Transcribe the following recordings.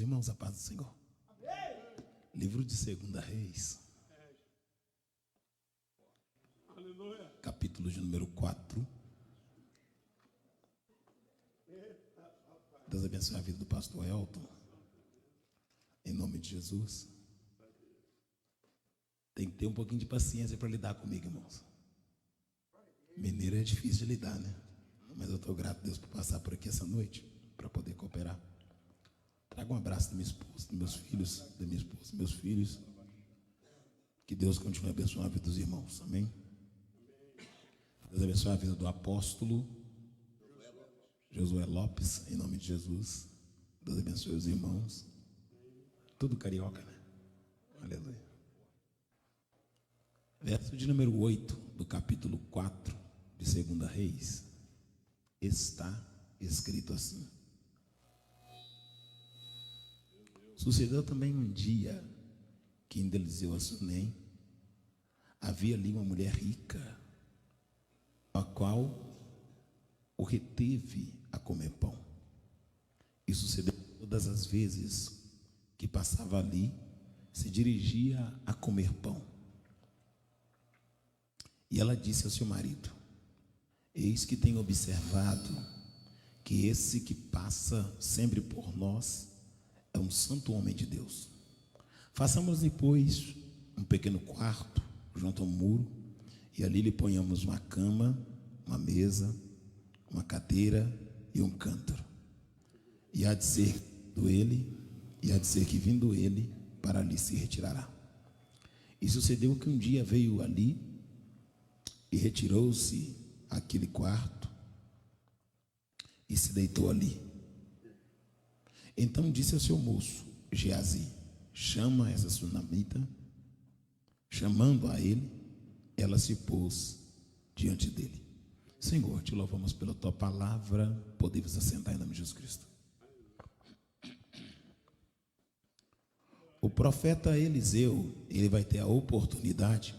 irmãos, a paz do Senhor. Livro de 2 Reis, capítulo de número 4. Deus abençoe a vida do pastor Elton, em nome de Jesus. Tem que ter um pouquinho de paciência para lidar comigo, irmãos. Mineiro é difícil de lidar, né? Mas eu estou grato a Deus por passar por aqui essa noite, para poder cooperar. Traga um abraço da minha esposa, dos meus filhos, da minha esposa, meus filhos. Que Deus continue abençoando a vida dos irmãos, amém? Deus abençoe a vida do apóstolo Josué Lopes, em nome de Jesus. Deus abençoe os irmãos. Tudo carioca, né? Aleluia. Verso de número 8 do capítulo 4 de 2 Reis, está escrito assim: sucedeu também um dia que em Eliseu a Sunem havia ali uma mulher rica, a qual o reteve a comer pão. E sucedeu todas as vezes que passava ali, se dirigia a comer pão. E ela disse ao seu marido: eis que tenho observado que esse que passa sempre por nós é um santo homem de Deus. Façamos depois um pequeno quarto junto ao muro, e ali lhe ponhamos uma cama, uma mesa, uma cadeira e um cântaro. E há de ser que vindo ele, para ali se retirará. E sucedeu que um dia veio ali e retirou-se àquele quarto e se deitou ali. Então disse ao seu moço Geazi: chama essa sunamita. Chamando a ele, ela se pôs diante dele. Senhor, te louvamos pela tua palavra. Podemos assentar em nome de Jesus Cristo. O profeta Eliseu, ele vai ter a oportunidade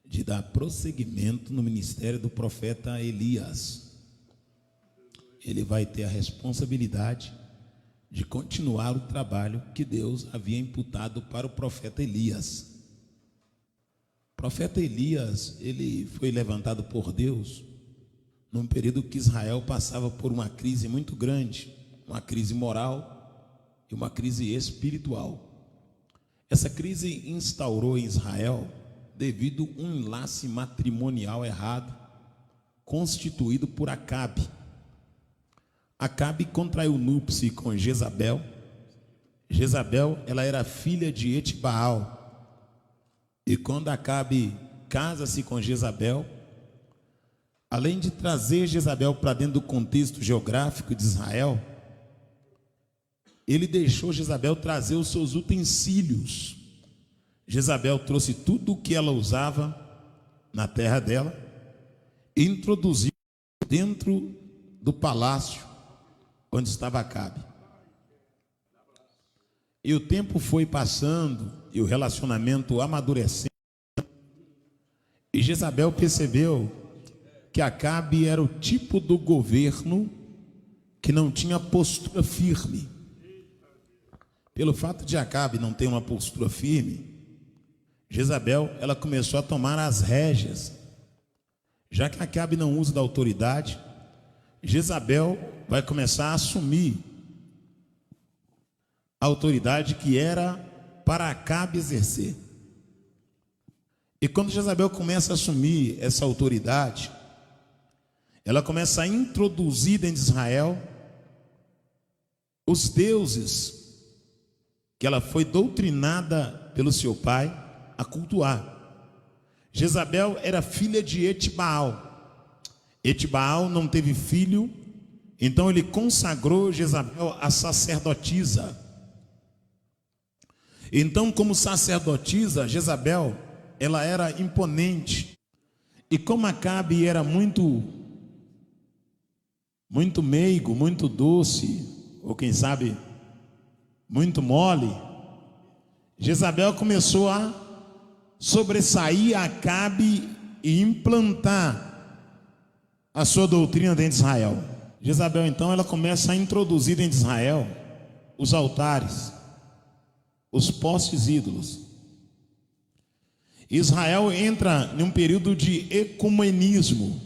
de dar prosseguimento no ministério do profeta Elias. Ele vai ter a responsabilidade de continuar o trabalho que Deus havia imputado para o profeta Elias. O profeta Elias, ele foi levantado por Deus num período que Israel passava por uma crise muito grande, uma crise moral e uma crise espiritual. Essa crise instaurou em Israel devido a um enlace matrimonial errado constituído por Acabe. Acabe contraiu núpcias com Jezabel. Jezabel, ela era filha de Etibaal. E quando Acabe casa-se com Jezabel, além de trazer Jezabel para dentro do contexto geográfico de Israel, ele deixou Jezabel trazer os seus utensílios. Jezabel trouxe tudo o que ela usava na terra dela e introduziu dentro do palácio onde estava Acabe. E o tempo foi passando e o relacionamento amadurecendo, e Jezabel percebeu que Acabe era o tipo do governo que não tinha postura firme. Pelo fato de Acabe não ter uma postura firme, Jezabel, ela começou a tomar as rédeas. Já que Acabe não usa da autoridade, Jezabel vai começar a assumir a autoridade que era para Acabe exercer. E quando Jezabel começa a assumir essa autoridade, ela começa a introduzir dentro de Israel os deuses que ela foi doutrinada pelo seu pai a cultuar. Jezabel era filha de Etibaal. Etibaal não teve filho, então ele consagrou Jezabel a sacerdotisa. Então, como sacerdotisa, Jezabel, ela era imponente. E como Acabe era muito meigo, muito doce, ou quem sabe, muito mole, Jezabel começou a sobressair Acabe e implantar a sua doutrina dentro de Israel. Jezabel, então, ela começa a introduzir dentro de Israel os altares, os postes ídolos. Israel entra em um período de ecumenismo.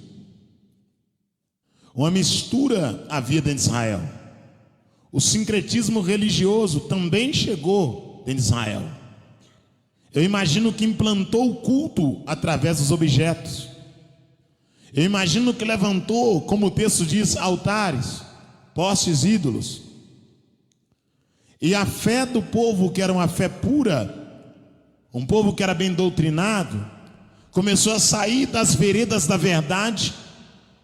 Uma mistura havia dentro de Israel. O sincretismo religioso também chegou dentro de Israel. Eu imagino que implantou o culto através dos objetos. Eu imagino que levantou, como o texto diz, altares, postes ídolos. E a fé do povo, que era uma fé pura, um povo que era bem doutrinado, começou a sair das veredas da verdade,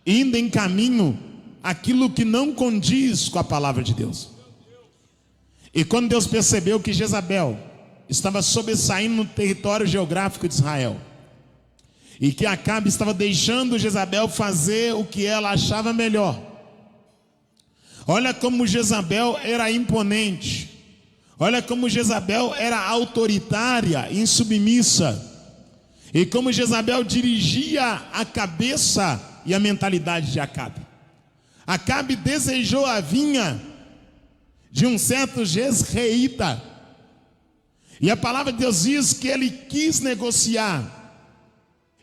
indo em caminho aquilo que não condiz com a palavra de Deus. E quando Deus percebeu que Jezabel estava sobressaindo no território geográfico de Israel, e que Acabe estava deixando Jezabel fazer o que ela achava melhor. Olha como Jezabel era imponente. Olha como Jezabel era autoritária, insubmissa. E como Jezabel dirigia a cabeça e a mentalidade de Acabe. Acabe desejou a vinha de um certo Jezreelita. E a palavra de Deus diz que ele quis negociar.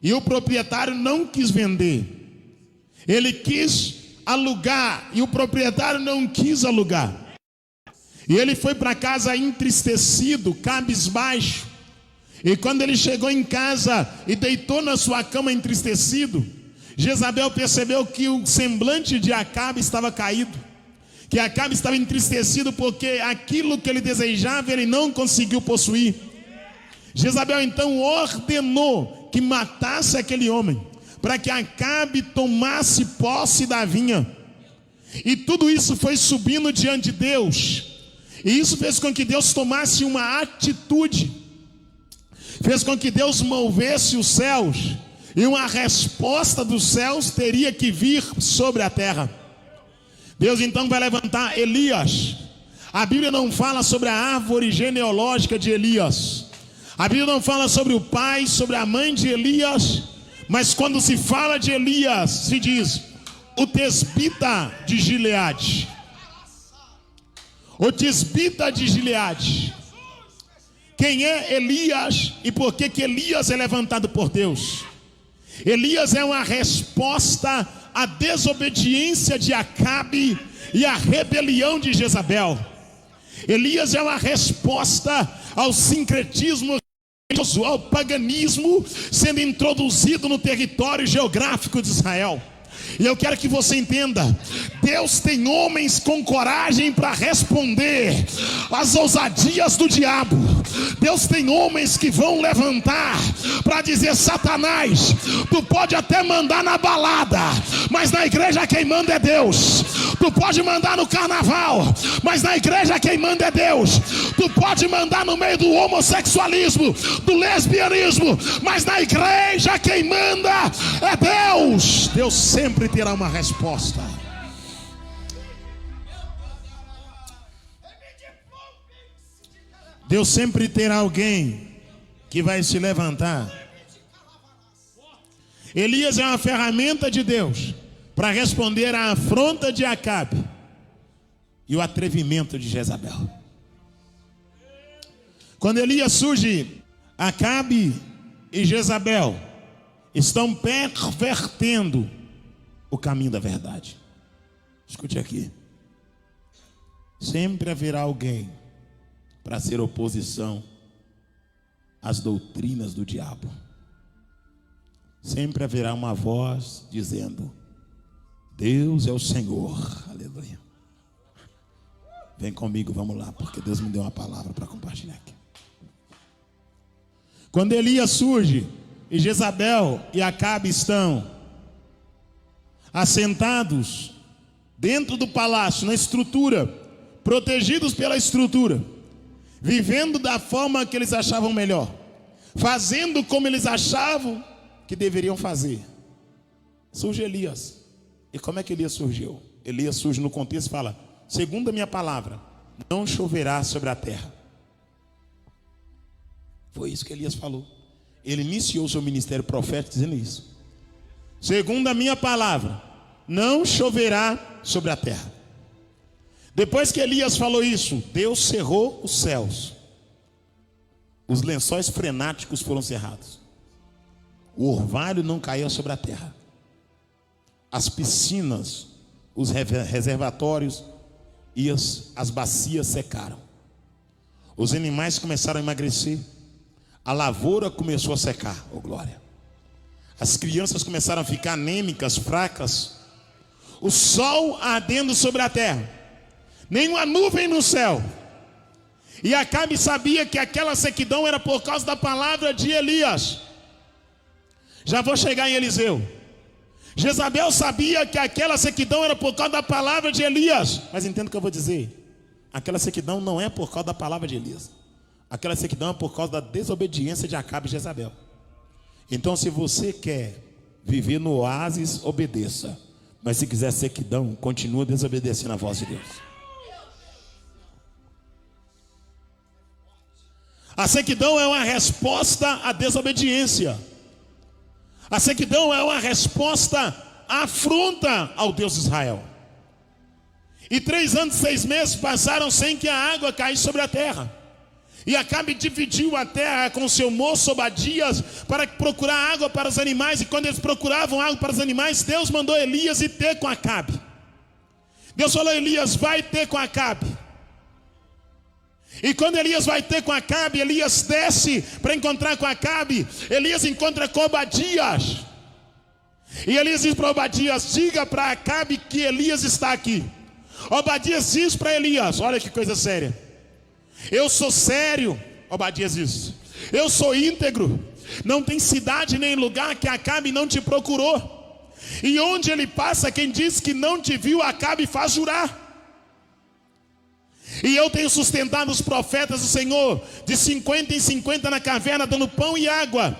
E o proprietário não quis vender. Ele quis alugar e o proprietário não quis alugar. E ele foi para casa entristecido, cabisbaixo. E quando ele chegou em casa e deitou na sua cama entristecido, Jezabel percebeu que o semblante de Acabe estava caído, que Acabe estava entristecido porque aquilo que ele desejava ele não conseguiu possuir. Jezabel então ordenou que matasse aquele homem, para que Acabe tomasse posse da vinha. E tudo isso foi subindo diante de Deus. E isso fez com que Deus tomasse uma atitude, fez com que Deus movesse os céus, e uma resposta dos céus teria que vir sobre a terra. Deus então vai levantar Elias. A Bíblia não fala sobre a árvore genealógica de Elias. A Bíblia não fala sobre o pai, sobre a mãe de Elias. Mas quando se fala de Elias, se diz o Tisbita de Gileade. O Tisbita de Gileade. Quem é Elias e por que Elias é levantado por Deus? Elias é uma resposta à desobediência de Acabe e à rebelião de Jezabel. Elias é uma resposta ao sincretismo, ao paganismo sendo introduzido no território geográfico de Israel. E eu quero que você entenda, Deus tem homens com coragem para responder às ousadias do diabo. Deus tem homens que vão levantar para dizer: Satanás, tu pode até mandar na balada, mas na igreja quem manda é Deus. Tu pode mandar no carnaval, mas na igreja quem manda é Deus. Tu pode mandar no meio do homossexualismo, do lesbianismo, mas na igreja quem manda é Deus. Deus sempre terá uma resposta. Deus sempre terá alguém que vai se levantar. Elias é uma ferramenta de Deus para responder à afronta de Acabe e o atrevimento de Jezabel. Quando Elias surge, Acabe e Jezabel estão pervertendo o caminho da verdade. Escute aqui. Sempre haverá alguém para ser oposição às doutrinas do diabo. Sempre haverá uma voz dizendo: Deus é o Senhor. Aleluia. Vem comigo, vamos lá, porque Deus me deu uma palavra para compartilhar aqui. Quando Elias surge e Jezabel e Acabe estão assentados dentro do palácio, na estrutura, protegidos pela estrutura, vivendo da forma que eles achavam melhor, fazendo como eles achavam que deveriam fazer, surge Elias. E como é que Elias surgiu? Elias surge no contexto e fala: segundo a minha palavra, não choverá sobre a terra. Foi isso que Elias falou. Ele iniciou seu ministério profético dizendo isso: segundo a minha palavra, não choverá sobre a terra. Depois que Elias falou isso, Deus cerrou os céus. Os lençóis frenáticos foram cerrados. O orvalho não caía sobre a terra. As piscinas, os reservatórios e as bacias secaram. Os animais começaram a emagrecer. A lavoura começou a secar, oh glória. As crianças começaram a ficar anêmicas, fracas. O sol ardendo sobre a terra. Nenhuma nuvem no céu. E Acabe sabia que aquela sequidão era por causa da palavra de Elias. Já vou chegar em Eliseu. Jezabel sabia que aquela sequidão era por causa da palavra de Elias. Mas entenda o que eu vou dizer. Aquela sequidão não é por causa da palavra de Elias. Aquela sequidão é por causa da desobediência de Acabe e Jezabel. Então, se você quer viver no oásis, obedeça. Mas se quiser sequidão, continua desobedecendo a voz de Deus. A sequidão é uma resposta à desobediência. A sequidão é uma resposta à afronta ao Deus de Israel. E 3 anos e 6 meses passaram sem que a água caísse sobre a terra. E Acabe dividiu a terra com seu moço Obadias para procurar água para os animais. E quando eles procuravam água para os animais, Deus mandou Elias ir ter com Acabe. Deus falou: Elias, vai ter com Acabe. E quando Elias vai ter com Acabe, Elias desce para encontrar com Acabe. Elias encontra com Obadias. E Elias diz para Obadias: diga para Acabe que Elias está aqui. Obadias diz para Elias: olha que coisa séria. Eu sou sério, Obadias diz. Eu sou íntegro. Não tem cidade nem lugar que Acabe não te procurou. E onde ele passa, quem diz que não te viu, Acabe faz jurar. E eu tenho sustentado os profetas do Senhor de 50 em 50 na caverna, dando pão e água.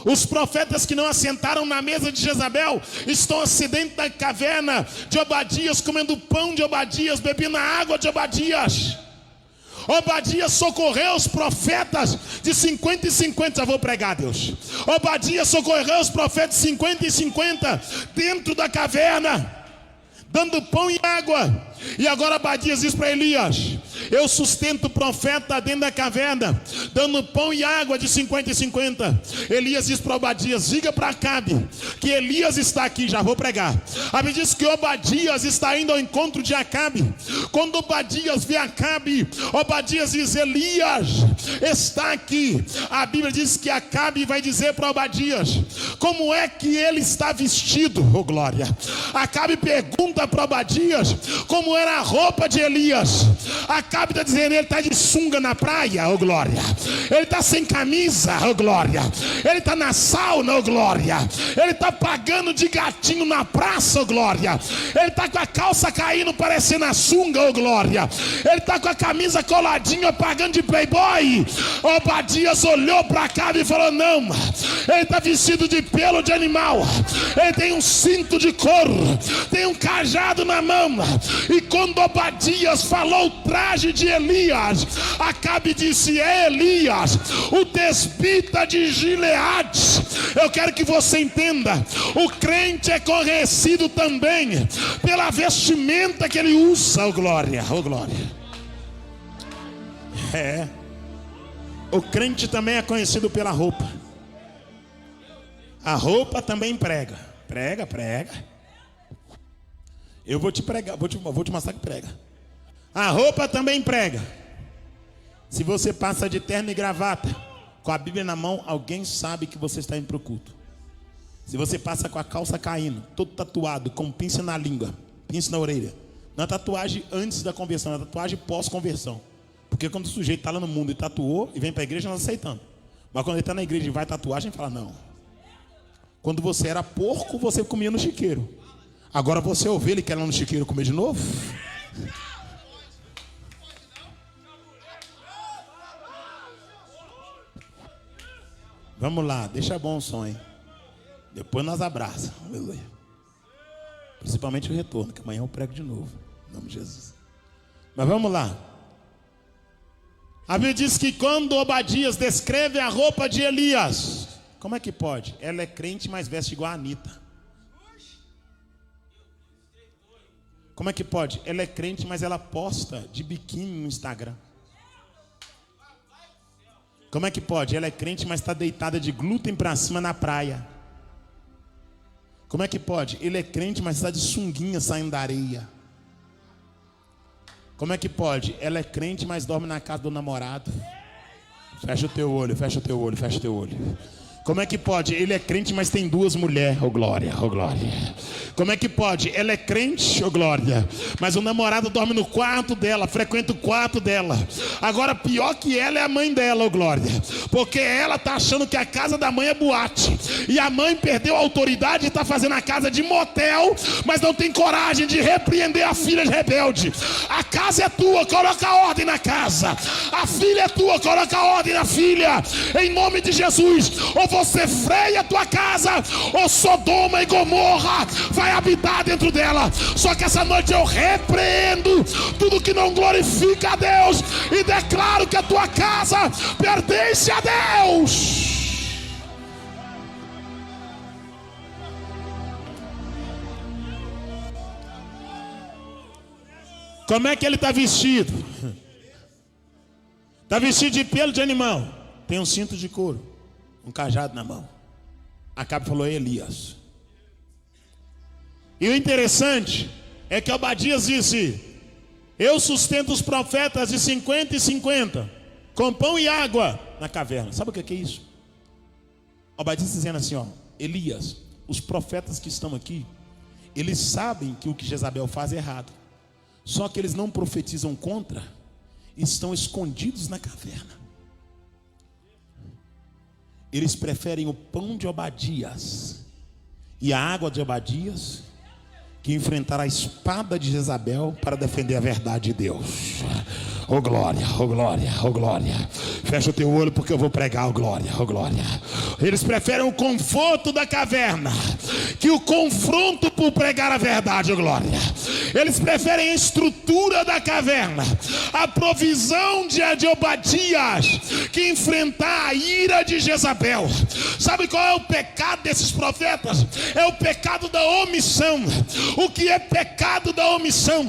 Os profetas que não assentaram na mesa de Jezabel estão dentro da caverna de Obadias, comendo pão de Obadias, bebendo a água de Obadias. Obadias socorreu os profetas de 50 em 50. Já vou pregar, Deus. Obadias socorreu os profetas de 50 em 50 dentro da caverna, dando pão e água. E agora Obadias diz para Elias: eu sustento o profeta dentro da caverna, dando pão e água de 50 em 50. Elias diz para Obadias: diga para Acabe que Elias está aqui. Já vou pregar. A Bíblia diz que Obadias está indo ao encontro de Acabe. Quando Obadias vê Acabe, Obadias diz: Elias está aqui. A Bíblia diz que Acabe vai dizer para Obadias como é que ele está vestido. Oh glória. Acabe pergunta para Obadias como era a roupa de Elias. Acabe está dizendo: ele está de sunga na praia, oh glória. Ele está sem camisa, oh glória. Ele está na sauna, oh glória. Ele está pagando de gatinho na praça, oh glória. Ele está com a calça caindo parecendo a sunga, oh glória. Ele está com a camisa coladinha pagando de playboy. Obadias olhou para Acabe e falou: não, ele está vestido de pelo de animal. Ele tem um cinto de couro, tem um cajado na mão. E quando Obadias falou o traje de Elias, Acabe disse: é Elias, o tesbita de Gileade. Eu quero que você entenda: o crente é conhecido também pela vestimenta que ele usa. Oh glória, oh glória. O crente também é conhecido pela roupa. A roupa também prega. Prega. Eu vou te pregar, vou te mostrar que prega. A roupa também prega. Se você passa de terno e gravata, com a Bíblia na mão, alguém sabe que você está indo para o culto. Se você passa com a calça caindo, todo tatuado, com pinça na língua, pinça na orelha, não é tatuagem antes da conversão, é tatuagem pós-conversão. Porque quando o sujeito está lá no mundo e tatuou e vem para a igreja, nós aceitamos. Mas quando ele está na igreja e vai tatuar, a gente fala: não. Quando você era porco, você comia no chiqueiro. Agora você é ovelha e quer ir lá no chiqueiro comer de novo? Vamos lá, deixa bom o som, hein? Depois nós abraçamos. Aleluia. Principalmente o retorno, que amanhã eu prego de novo. Em nome de Jesus. Mas vamos lá. A Bíblia diz que quando Obadias descreve a roupa de Elias, como é que pode? Ela é crente, mas veste igual a Anitta. Como é que pode? Ela é crente, mas ela posta de biquíni no Instagram. Como é que pode? Ela é crente, mas está deitada de glúten para cima na praia. Como é que pode? Ele é crente, mas está de sunguinha saindo da areia. Como é que pode? Ela é crente, mas dorme na casa do namorado. Fecha o teu olho, fecha o teu olho, fecha o teu olho. Como é que pode? Ele é crente, mas tem duas mulheres. Oh glória, oh glória. Como é que pode? Ela é crente, oh glória, mas o namorado dorme no quarto dela, frequenta o quarto dela. Agora pior que ela é a mãe dela, oh glória, porque ela está achando que a casa da mãe é boate, e a mãe perdeu a autoridade e está fazendo a casa de motel, mas não tem coragem de repreender a filha rebelde. A casa é tua, coloca ordem na casa. A filha é tua, coloca ordem na filha, em nome de Jesus. Ou você freia a tua casa, ou Sodoma e Gomorra vai habitar dentro dela. Só que essa noite eu repreendo tudo que não glorifica a Deus e declaro que a tua casa pertence a Deus. Como é que ele está vestido? Está vestido de pelo de animal, tem um cinto de couro, um cajado na mão. Acabe falou: Elias. E o interessante é que Obadias disse: eu sustento os profetas de 50 e 50 com pão e água na caverna. Sabe o que é isso? Obadias dizendo assim, ó: Elias, os profetas que estão aqui, eles sabem que o que Jezabel faz é errado, só que eles não profetizam contra, estão escondidos na caverna. Eles preferem o pão de Obadias e a água de Obadias que enfrentar a espada de Jezabel para defender a verdade de Deus. Oh glória, oh glória, oh glória. Fecha o teu olho porque eu vou pregar, oh glória, oh glória. Eles preferem o conforto da caverna que o confronto por pregar a verdade, oh glória. Eles preferem a estrutura da caverna, a provisão de Obadias, que enfrentar a ira de Jezabel. Sabe qual é o pecado desses profetas? É o pecado da omissão. O que é pecado da omissão?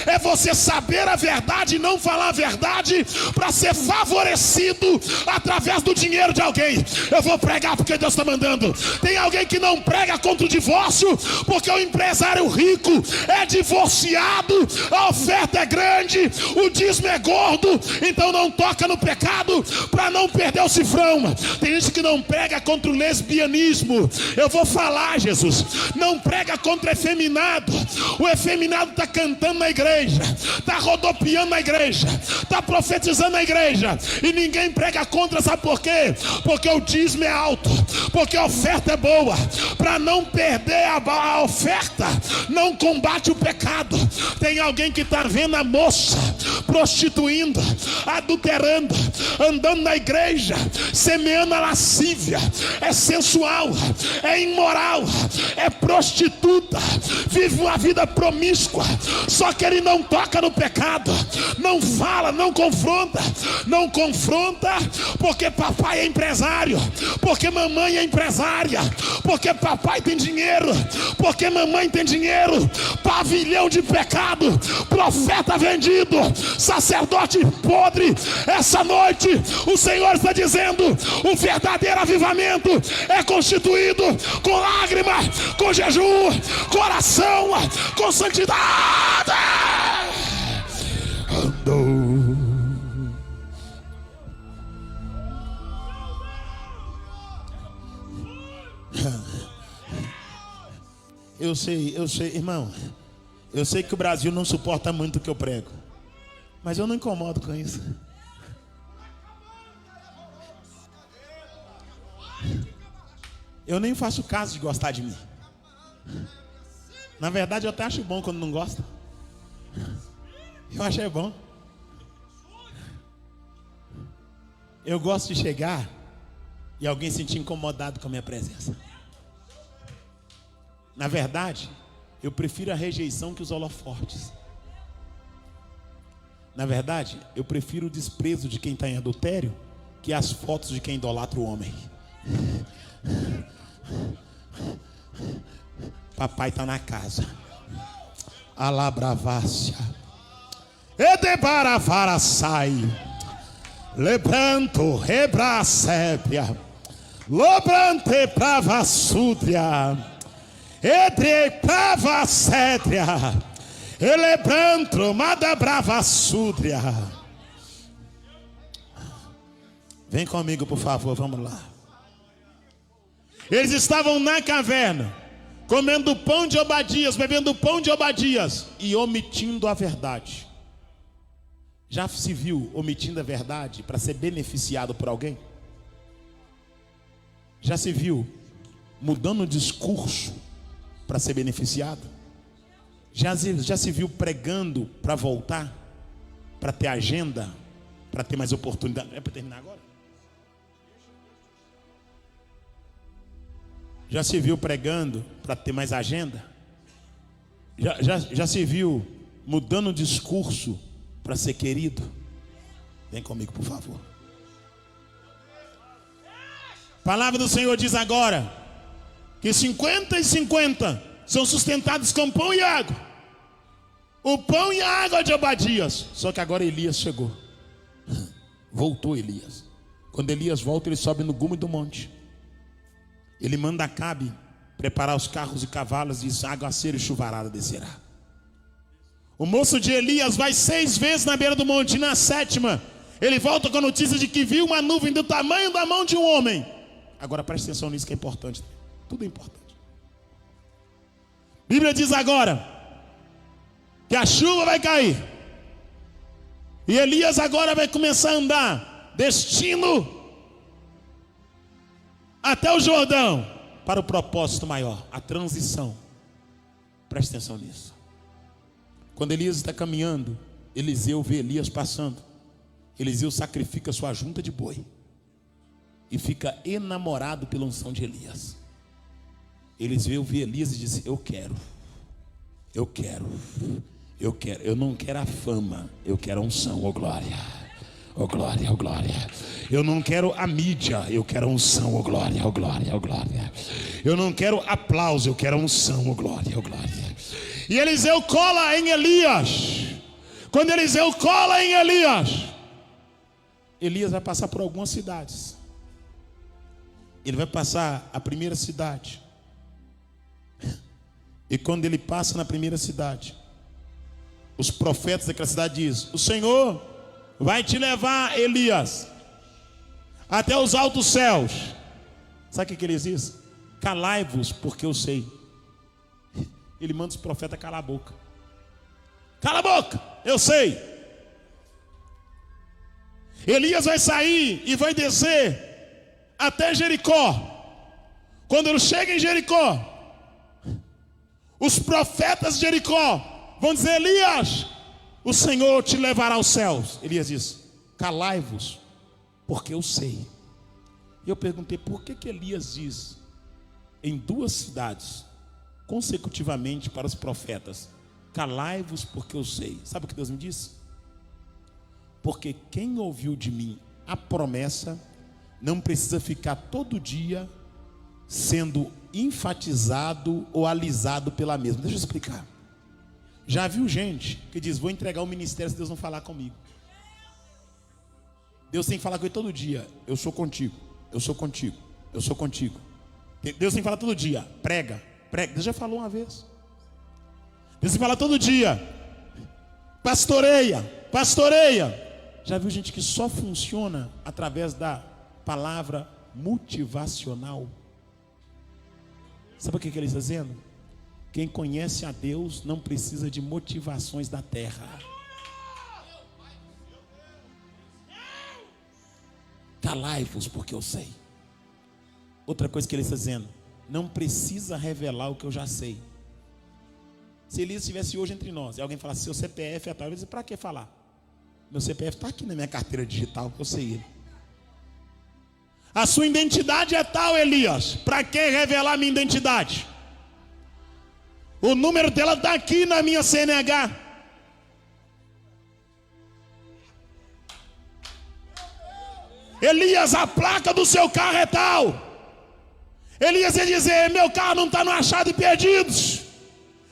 É você saber a verdade e não falar a verdade para ser favorecido através do dinheiro de alguém. Eu vou pregar porque Deus está mandando. Tem alguém que não prega contra o divórcio porque o empresário rico é divorciado, a oferta é grande, o dízimo é gordo, então não toca no pecado para não perder o cifrão. Tem gente que não prega contra o lesbianismo. Eu vou falar, Jesus, não prega contra efeminado. O efeminado está cantando na igreja, está rodopiando na igreja, está profetizando na igreja, e ninguém prega contra. Sabe por quê? Porque o dízimo é alto, porque a oferta é boa. Para não perder a oferta, não combate o pecado. Tem alguém que está vendo a moça prostituindo, adulterando, andando na igreja, semeando a lascívia, é sensual, é imoral, é prostituta, vive uma vida promíscua, só que ele não toca no pecado, não fala, não confronta porque papai é empresário, porque mamãe é empresária, porque papai tem dinheiro, porque mamãe tem dinheiro. Pavilhão de pecado, profeta vendido, sacerdote podre. Essa noite o Senhor está dizendo: o verdadeiro avivamento é constituído com lágrima, com jejum, com oração, com santidade. Andou. Eu sei, irmão, eu sei que o Brasil não suporta muito o que eu prego, mas eu não incomodo com isso. Eu nem faço caso de gostar de mim. Na verdade, eu até acho bom quando não gosta. Eu acho bom. Eu gosto de chegar e alguém se sentir incomodado com a minha presença. Na verdade, eu prefiro a rejeição que os holofortes. Na verdade, eu prefiro o desprezo de quem está em adultério que as fotos de quem idolatra o homem. Papai está na casa. Alabravácia. Edebaravaraçai. Lebranto rebracébia. Lobrante pravassúdria. Edre pravacédria. Elebrantro madabravassúdria. Vem comigo, por favor, vamos lá. Eles estavam na caverna, comendo pão de Obadias, bebendo pão de Obadias e omitindo a verdade. Já se viu omitindo a verdade para ser beneficiado por alguém? Já se viu mudando o discurso para ser beneficiado? Já se viu pregando para voltar, para ter agenda, para ter mais oportunidade? É para terminar agora? Já se viu pregando para ter mais agenda? Já se viu mudando o discurso para ser querido? Vem comigo, por favor. A palavra do Senhor diz agora que 50 e 50 são sustentados com pão e água. O pão e a água de Obadias. Só que agora Elias chegou. Voltou Elias. Quando Elias volta, ele sobe no gume do monte. Ele manda Acabe preparar os carros e cavalos, e diz: aguaceiro e chuvarada descerá. O moço de Elias vai 6 vezes na beira do monte, e na 7ª ele volta com a notícia de que viu uma nuvem do tamanho da mão de um homem. Agora preste atenção nisso que é importante. Tudo é importante. A Bíblia diz agora que a chuva vai cair, e Elias agora vai começar a andar destino até o Jordão, para o propósito maior, a transição. Preste atenção nisso. Quando Elias está caminhando, Eliseu vê Elias passando. Eliseu sacrifica sua junta de boi e fica enamorado pela unção de Elias. Eliseu vê Elias e diz: eu quero. Eu não quero a fama, eu quero a unção, oh glória. Oh glória, oh glória. Eu não quero a mídia, eu quero a unção, oh glória, oh glória, oh glória. Eu não quero aplauso, eu quero a unção, oh glória, oh glória. E Eliseu cola em Elias. Quando Eliseu cola em Elias, Elias vai passar por algumas cidades. Ele vai passar a primeira cidade. E quando ele passa na primeira cidade, os profetas daquela cidade dizem: o Senhor vai te levar, Elias, até os altos céus. Sabe o que eles dizem? Calai-vos, porque eu sei. Ele manda os profetas calar a boca. Cala a boca, eu sei. Elias vai sair e vai descer até Jericó. Quando ele chega em Jericó, os profetas de Jericó vão dizer: Elias, o Senhor te levará aos céus. Elias diz: calai-vos, porque eu sei. E eu perguntei: por que Elias diz em 2 cidades consecutivamente para os profetas: calai-vos, porque eu sei? Sabe o que Deus me disse? Porque quem ouviu de mim a promessa não precisa ficar todo dia sendo enfatizado ou alisado pela mesma. Deixa eu explicar. Já viu gente que diz: vou entregar o ministério se Deus não falar comigo. Deus tem que falar com ele todo dia: eu sou contigo, eu sou contigo, eu sou contigo. Deus tem que falar todo dia: prega, prega. Deus já falou uma vez. Deus tem que falar todo dia: pastoreia, pastoreia. Já viu gente que só funciona através da palavra motivacional? Sabe o que ele está dizendo? Quem conhece a Deus não precisa de motivações da terra. Calai-vos, porque eu sei. Outra coisa que ele está dizendo: não precisa revelar o que eu já sei. Se Elias estivesse hoje entre nós e alguém falasse: seu CPF é tal, ele diz: para que falar? Meu CPF está aqui na minha carteira digital, eu sei ele. A sua identidade é tal, Elias, para que revelar minha identidade? O número dela está aqui na minha CNH. Elias, a placa do seu carro é tal. Elias ia dizer: meu carro não está no achado e perdidos.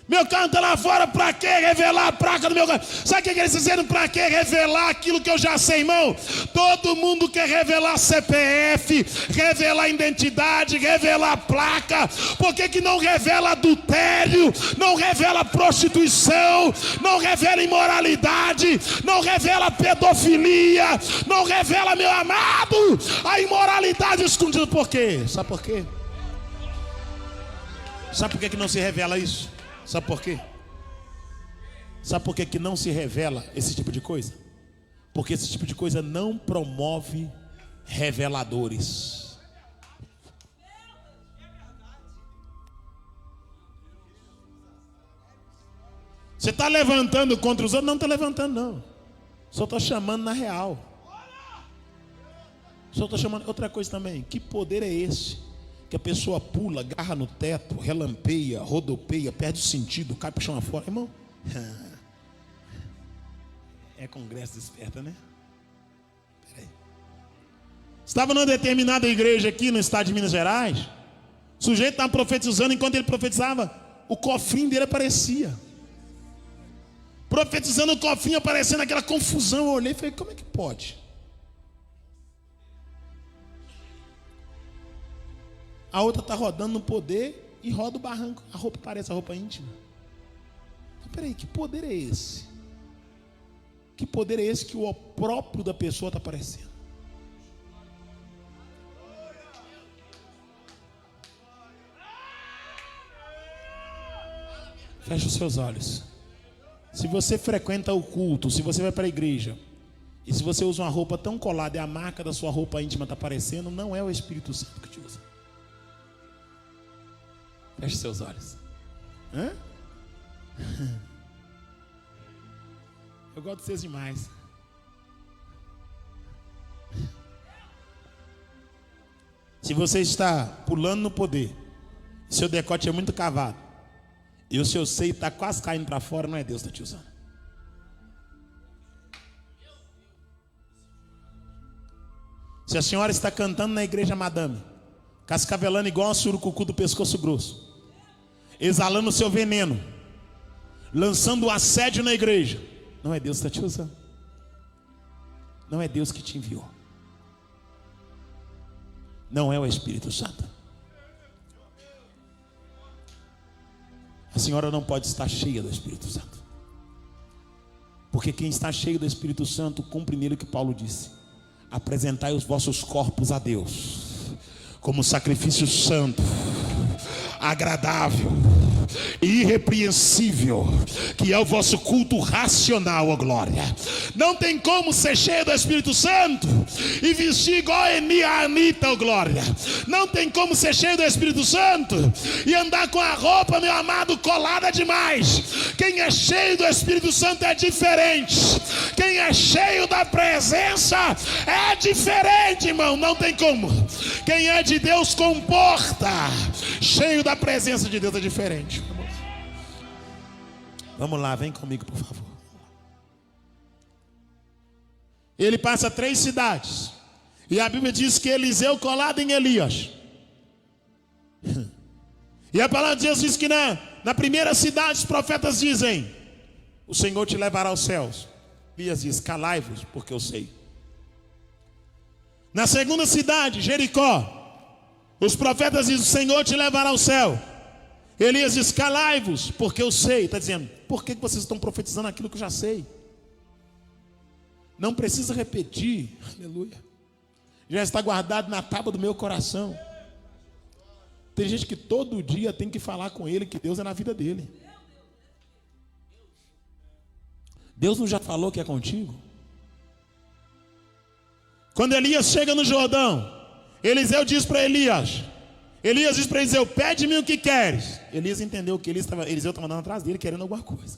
Meu carro está lá fora, para que revelar a placa do meu carro? Sabe o que eles dizendo? Para que revelar aquilo que eu já sei, irmão? Todo mundo quer revelar CPF, revelar identidade, revelar placa. Por que não revela adultério, não revela prostituição, não revela imoralidade, não revela pedofilia, não revela, meu amado, a imoralidade escondida? Por quê? Sabe por quê? Sabe por que não se revela isso? Sabe por quê? Sabe por que não se revela esse tipo de coisa? Porque esse tipo de coisa não promove reveladores. Você está levantando contra os outros? Não está levantando, não. Só estou chamando na real. Só estou chamando. Outra coisa também, que poder é esse? Que a pessoa pula, agarra no teto, relampeia, rodopeia, perde o sentido, cai para o chão afora. Irmão, é congresso desperta, né? Peraí. Estava numa determinada igreja aqui no estado de Minas Gerais. O sujeito estava profetizando, enquanto ele profetizava, o cofrinho dele aparecia. Profetizando, o cofrinho aparecendo, aquela confusão. Eu olhei e falei, como é que pode? A outra está rodando no poder e roda o barranco. A roupa parece a roupa íntima. Mas peraí, que poder é esse? Que poder é esse que o próprio da pessoa está aparecendo? Feche os seus olhos. Se você frequenta o culto, se você vai para a igreja, e se você usa uma roupa tão colada e a marca da sua roupa íntima está aparecendo, não é o Espírito Santo que te usa. Feche seus olhos. Hã? Eu gosto de vocês demais. Se você está pulando no poder, seu decote é muito cavado, e o seu seio está quase caindo para fora, não é Deus que está te usando. Se a senhora está cantando na igreja madame, cascavelando igual a surucucu do pescoço grosso, exalando o seu veneno, lançando o assédio na igreja, não é Deus que está te usando. Não é Deus que te enviou. Não é o Espírito Santo. A senhora não pode estar cheia do Espírito Santo, porque quem está cheio do Espírito Santo cumpre nele o que Paulo disse: apresentai os vossos corpos a Deus como sacrifício santo, agradável e irrepreensível, que é o vosso culto racional, ó glória. Não tem como ser cheio do Espírito Santo e vestir igual a Anitta, ó glória. Não tem como ser cheio do Espírito Santo e andar com a roupa, meu amado, colada demais. Quem é cheio do Espírito Santo é diferente. Quem é cheio da presença é diferente, irmão. Não tem como. Quem é de Deus comporta. Cheio da presença de Deus é diferente. Vamos lá, vem comigo, por favor. Ele passa 3 cidades, e a Bíblia diz que Eliseu colado em Elias. E a palavra de Deus diz que na primeira cidade os profetas dizem: o Senhor te levará aos céus. Elias diz: calai-vos, porque eu sei. Na segunda cidade, Jericó, os profetas dizem: o Senhor te levará ao céu. Elias diz: calai-vos, porque eu sei. Está dizendo: por que vocês estão profetizando aquilo que eu já sei? Não precisa repetir, aleluia. Já está guardado na tábua do meu coração. Tem gente que todo dia tem que falar com ele que Deus é na vida dele. Deus não já falou que é contigo? Quando Elias chega no Jordão, Eliseu diz para Elias diz para Eliseu: pede-me o que queres. Elias entendeu que Eliseu estava andando atrás dele querendo alguma coisa.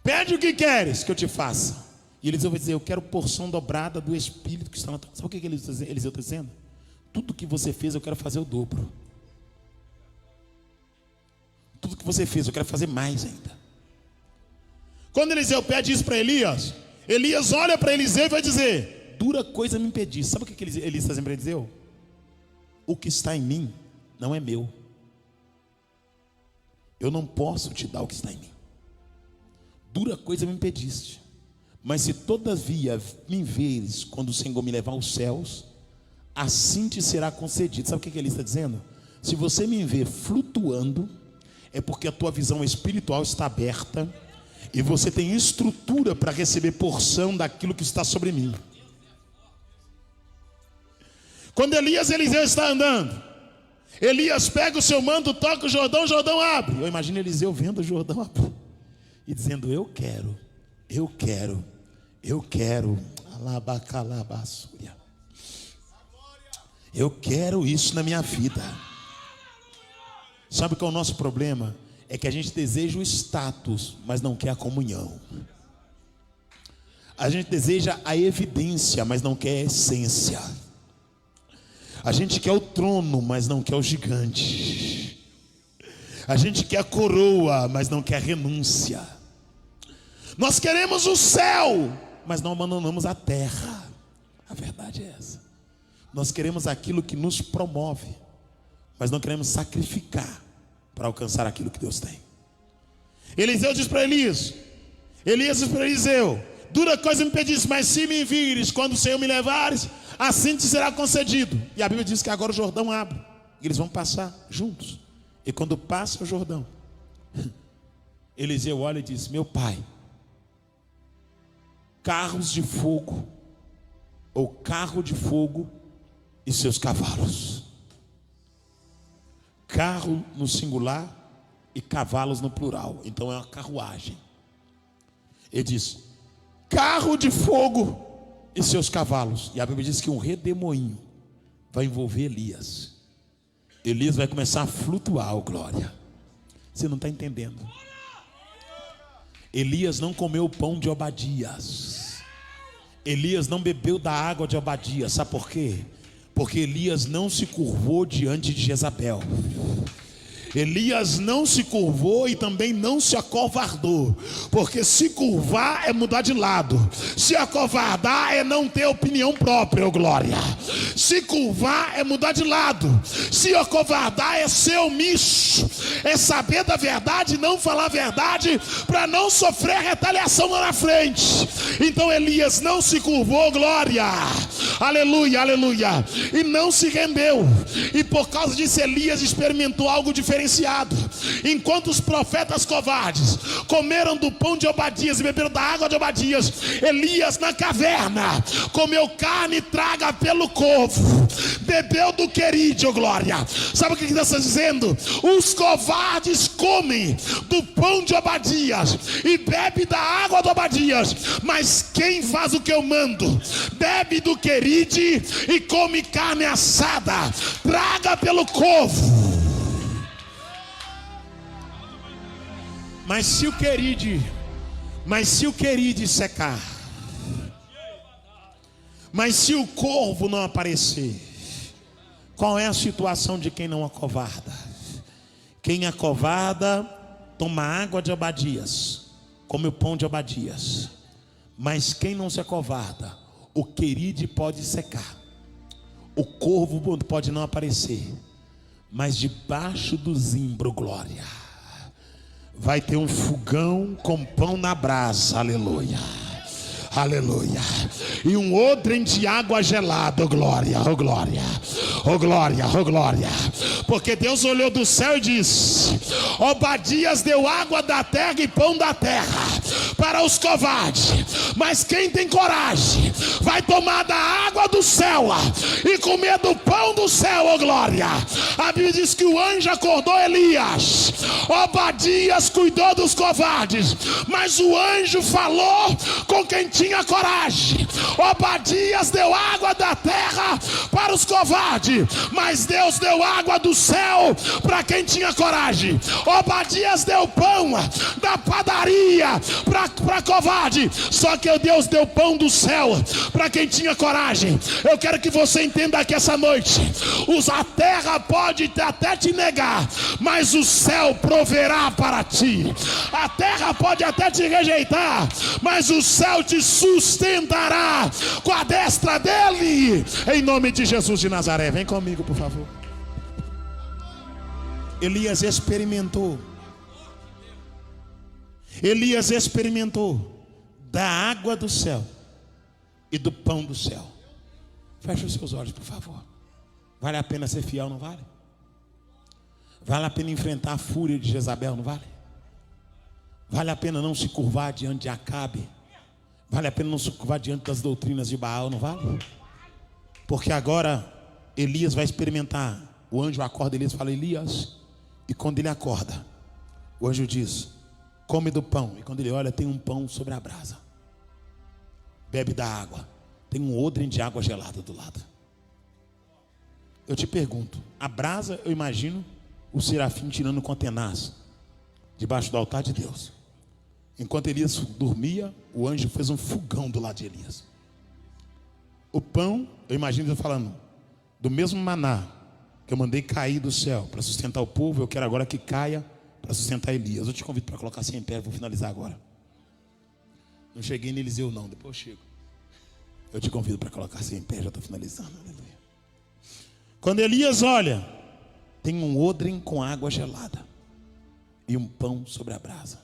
Pede o que queres que eu te faça. E Eliseu vai dizer: eu quero porção dobrada do Espírito que está na tua. Sabe o que Eliseu está dizendo? Tudo que você fez eu quero fazer o dobro. Tudo que você fez eu quero fazer mais ainda. Quando Eliseu pede isso para Elias, Elias olha para Eliseu e vai dizer: dura coisa me impedir. Sabe o que Elias está dizendo para Eliseu? O que está em mim não é meu. eu não posso te dar o que está em mim. Dura coisa me impediste, mas se todavia me veres quando o Senhor me levar aos céus, assim te será concedido. Sabe o que ele está dizendo? Se você me ver flutuando, é porque a tua visão espiritual está aberta e você tem estrutura para receber porção daquilo que está sobre mim. Quando Eliseu está andando, Elias pega o seu manto, toca o Jordão abre. Eu imagino Eliseu vendo o Jordão abrir e dizendo: eu quero, alabacalabassúria. Eu quero isso na minha vida. Sabe qual é o nosso problema? É que a gente deseja o status, mas não quer a comunhão. A gente deseja a evidência, mas não quer a essência. A gente quer o trono, mas não quer o gigante. A gente quer a coroa, mas não quer a renúncia. Nós queremos o céu, mas não abandonamos a terra. A verdade é essa. Nós queremos aquilo que nos promove, mas não queremos sacrificar para alcançar aquilo que Deus tem. Eliseu diz para Elias diz para Eliseu: dura coisa me pediste, mas se me vires, quando o Senhor me levares, assim te será concedido. E a Bíblia diz que agora o Jordão abre, e eles vão passar juntos. E quando passa o Jordão, Eliseu olha e diz: meu pai, carros de fogo, ou carro de fogo e seus cavalos. Carro no singular e cavalos no plural. Então é uma carruagem. Ele diz: carro de fogo e seus cavalos. E a Bíblia diz que um redemoinho vai envolver Elias. Elias vai começar a flutuar, oh glória. Você não está entendendo. Elias não comeu o pão de Obadias. Elias não bebeu da água de Obadias. Sabe por quê? Porque Elias não se curvou diante de Jezabel. Elias não se curvou e também não se acovardou. Porque se curvar é mudar de lado. Se acovardar é não ter opinião própria, oh glória. Se curvar é mudar de lado. Se acovardar é ser omisso. É saber da verdade e não falar a verdade, para não sofrer retaliação lá na frente. Então Elias não se curvou, glória. Aleluia, aleluia. E não se rendeu. E por causa disso Elias experimentou algo diferenciado. Enquanto os profetas covardes comeram do pão de Obadias e beberam da água de Obadias, Elias na caverna comeu carne e traga pelo corvo, bebeu do queride, oh glória. Sabe o que está dizendo? Os covardes comem do pão de Obadias e bebe da água de Obadias, mas quem faz o que eu mando, bebe do queride e come carne assada, traga pelo corvo. Mas se o queride secar, mas se o corvo não aparecer, qual é a situação de quem não acovarda? Quem acovarda toma água de Obadias, come o pão de Obadias. Mas quem não se acovarda, o queride pode secar, o corvo pode não aparecer, mas debaixo do zimbro, glória, vai ter um fogão com pão na brasa, aleluia, aleluia, e um odre de água gelada, oh glória, oh glória, oh glória, oh glória. Porque Deus olhou do céu e disse: Obadias deu água da terra e pão da terra para os covardes, mas quem tem coragem vai tomar da água do céu e comer do pão do céu, oh glória. A Bíblia diz que o anjo acordou Elias, Obadias cuidou dos covardes, mas o anjo falou com quem tinha coragem. Obadias deu água da terra para os covardes, mas Deus deu água do céu para quem tinha coragem. Obadias deu pão da padaria para covarde, só que Deus deu pão do céu para quem tinha coragem. Eu quero que você entenda que essa noite a terra pode até te negar, mas o céu proverá para ti. A terra pode até te rejeitar, mas o céu te sustentará com a destra dele, em nome de Jesus de Nazaré. Vem comigo, por favor. Elias experimentou Elias experimentou da água do céu e do pão do céu. Feche os seus olhos, por favor. Vale a pena ser fiel, não vale? Vale a pena enfrentar a fúria de Jezabel, não vale? Vale a pena não se curvar diante de Acabe? Vale a pena não se curvar diante das doutrinas de Baal, não vale? Porque agora Elias vai experimentar. O anjo acorda Elias e fala: Elias. E quando ele acorda, o anjo diz: come do pão. E quando ele olha, tem um pão sobre a brasa. Bebe da água. Tem um odre de água gelada do lado. Eu te pergunto, a brasa, eu imagino o serafim tirando com tenaz debaixo do altar de Deus. Enquanto Elias dormia, o anjo fez um fogão do lado de Elias. O pão, eu imagino Deus falando: do mesmo maná que eu mandei cair do céu para sustentar o povo, eu quero agora que caia para sustentar Elias. Eu te convido para colocar assim em pé, vou finalizar agora. Não cheguei em Eliseu não, depois eu chego. Eu te convido para colocar assim em pé, já estou finalizando. Aleluia. Quando Elias olha, tem um odre com água gelada e um pão sobre a brasa.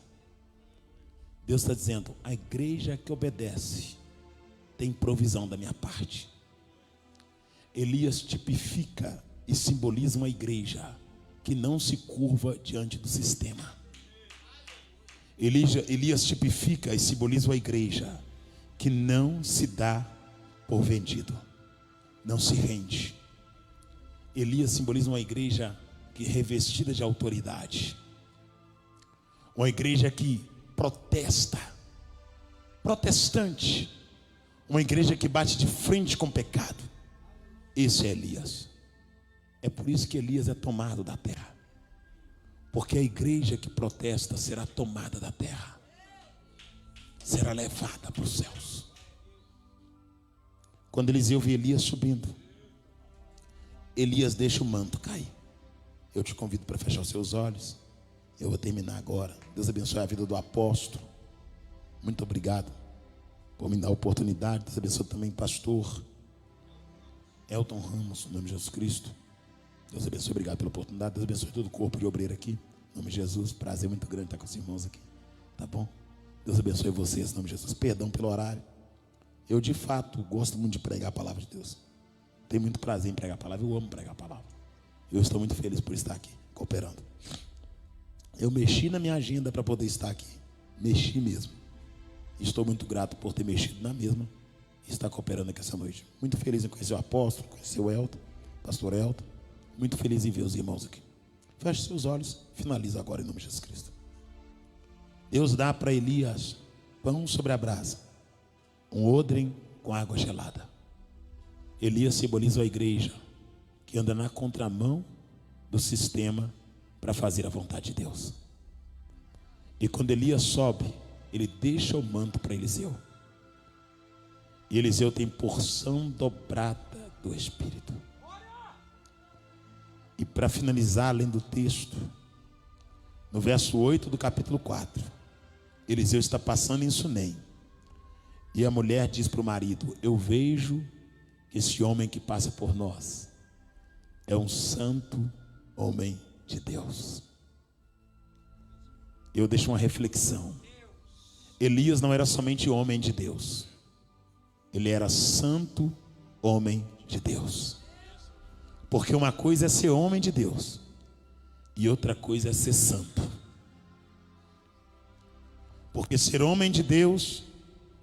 Deus está dizendo: a igreja que obedece tem provisão da minha parte. Elias tipifica e simboliza uma igreja que não se curva diante do sistema. Elias tipifica e simboliza uma igreja que não se dá por vendido, não se rende. Elias simboliza uma igreja que é revestida de autoridade, uma igreja que protesta, protestante, uma igreja que bate de frente com o pecado. Esse é Elias. É por isso que Elias é tomado da terra, porque a igreja que protesta será tomada da terra, será levada para os céus. Quando Eliseu vê Elias subindo, Elias deixa o manto cair. Eu te convido para fechar os seus olhos. Eu vou terminar agora. Deus abençoe a vida do apóstolo. Muito obrigado por me dar a oportunidade. Deus abençoe também pastor Elton Ramos, no nome de Jesus Cristo. Deus abençoe, obrigado pela oportunidade. Deus abençoe todo o corpo de obreiro aqui, no nome de Jesus. Prazer muito grande estar com os irmãos aqui, tá bom? Deus abençoe vocês, no nome de Jesus. Perdão pelo horário. Eu de fato gosto muito de pregar a palavra de Deus. Tenho muito prazer em pregar a palavra. Eu amo pregar a palavra. Eu estou muito feliz por estar aqui, cooperando. Eu mexi na minha agenda para poder estar aqui. Mexi mesmo. Estou muito grato por ter mexido na mesma e estar cooperando aqui essa noite. Muito feliz em conhecer o apóstolo, conhecer o Elton, pastor Elton. Muito feliz em ver os irmãos aqui. Feche seus olhos, finaliza agora em nome de Jesus Cristo. Deus dá para Elias pão sobre a brasa, um odre com água gelada. Elias simboliza a igreja que anda na contramão do sistema para fazer a vontade de Deus. E quando Elias sobe, ele deixa o manto para Eliseu. E Eliseu tem porção dobrada do Espírito. E para finalizar, além do texto, no verso 8 do capítulo 4, Eliseu está passando em Sunem. E a mulher diz para o marido: eu vejo que esse homem que passa por nós é um santo homem de Deus. Eu deixo uma reflexão. Elias não era somente homem de Deus, ele era santo homem de Deus. Porque uma coisa é ser homem de Deus e outra coisa é ser santo. Porque ser homem de Deus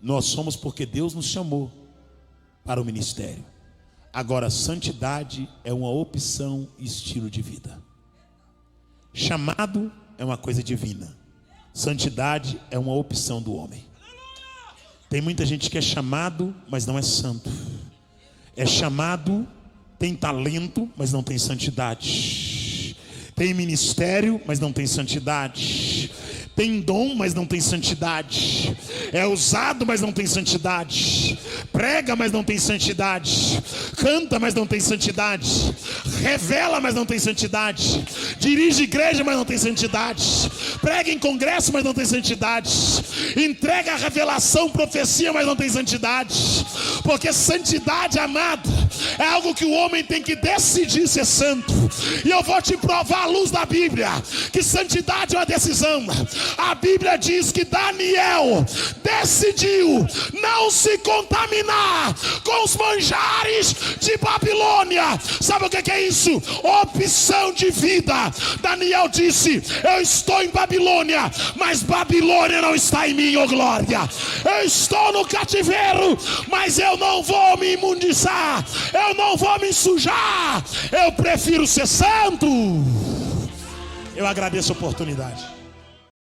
nós somos porque Deus nos chamou para o ministério. Agora, santidade é uma opção e estilo de vida. Chamado é uma coisa divina. Santidade é uma opção do homem. Tem muita gente que é chamado, mas não é santo. É chamado, tem talento, mas não tem santidade. Tem ministério, mas não tem santidade. Tem dom, mas não tem santidade. É usado, mas não tem santidade. Prega, mas não tem santidade. Canta, mas não tem santidade. Revela, mas não tem santidade. Dirige igreja, mas não tem santidade. Prega em congresso, mas não tem santidade. Entrega a revelação, profecia, mas não tem santidade. porque santidade, amado, é algo que o homem tem que decidir ser santo. E eu vou te provar à luz da Bíblia que santidade é uma decisão. A Bíblia diz que Daniel decidiu não se contaminar com os manjares de Babilônia. Sabe o que é isso? Opção de vida. Daniel disse: eu estou em Babilônia, mas Babilônia não está em mim, oh glória. Eu estou no cativeiro, mas eu não vou me imundizar, eu não vou me sujar. Eu prefiro ser santo. Eu agradeço a oportunidade.